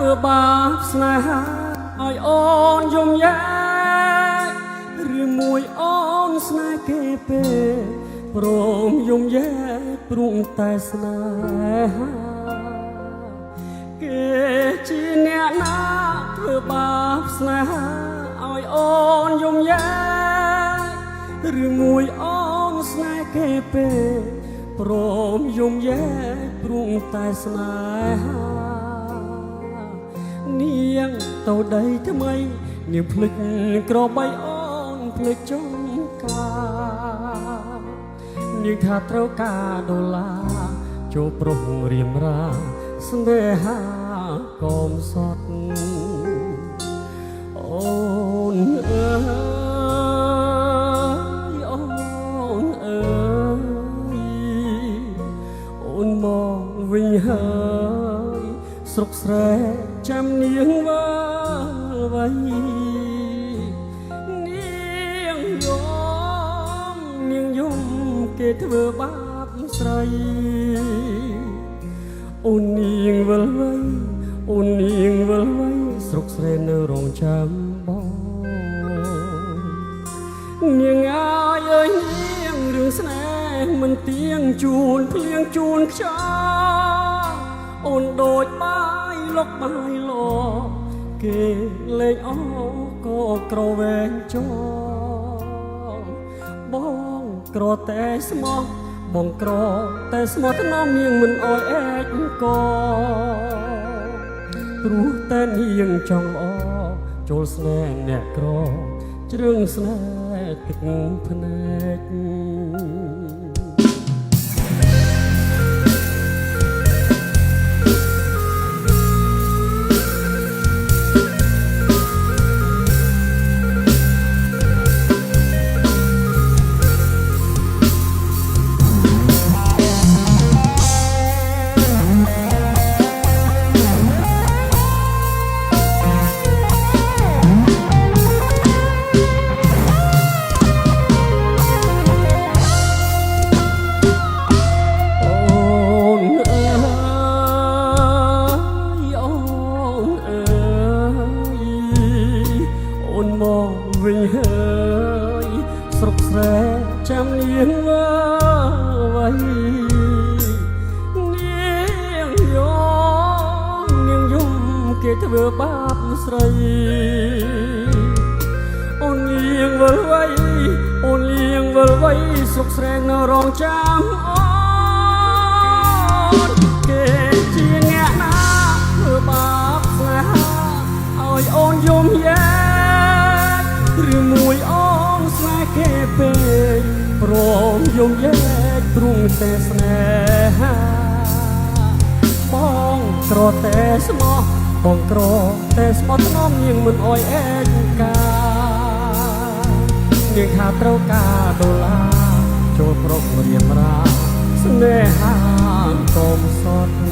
ធ្វើបាបស្នេហាឲ្យអូនយំយ៉ាឬមួយអូនស្នេហ៍គេពេព្រមយំយ៉ាព្រួងតែស្នេហាគេជាអ្នកណាធ្វើបាបស្នេហាឲ្យអូនយំយ៉ាឬមួយអូនស្នេហ៍គេពេព្រមយំយ៉ាព្រួងតែស្នេហានាងទៅដីថ្មីនាងភ្លេចក្របីអូនភ្លេចចុងកានាងថាត្រូវការដុល្លារចូលប្រុសរៀមរាស្នេហាកុំសត់អូនអើយអូនអើយអូនមកវិញហើយស្រុកស្រែចាំនាងវើវៃនាងយំគេធ្វើបាបស្រីអូននាងវិលវៃអូននាងវិលវៃស្រុកស្រែនៅរងចាំបងនាងអើយនាងរឿងស្នេហ៍មិនទៀងជូនភ្លៀងជូនខ្យល់អូនដូចបាយលុកបាយលគេលេងអក៏ក្រវែងចោបងក្រតែស្មោះបងក្រតែស្មោះថ្នមនាងមិនអោយអែកក៏ព្រោះតែនាងចង់អចូលស្នេហ៍អ្នកក្រជ្រឿងស្នេហ៍ទឹកភ្នែកវិញហើយស្រុកស្រែចាំនាងវើវៃនាងយំគេធ្វើបាបស្រីអូននាងវិលវៃអូននាងវិលវៃស្រុកស្រែនៅរងចាំអូនគេជាអ្នកណាធ្វើបាបស្នេហាឲ្យអូនយំយ៉ាឬមួយអូនស្នេហ៍គេពេកព្រមយំយែកព្រួងតែស្នេហាបងក្រតែស្មោះបងក្រតែស្មោះថ្នមនាងមិនអោយអែកកានាងថាត្រូវការដុល្លារចូលប្រុសរៀមរាស្នេហាកុំសត់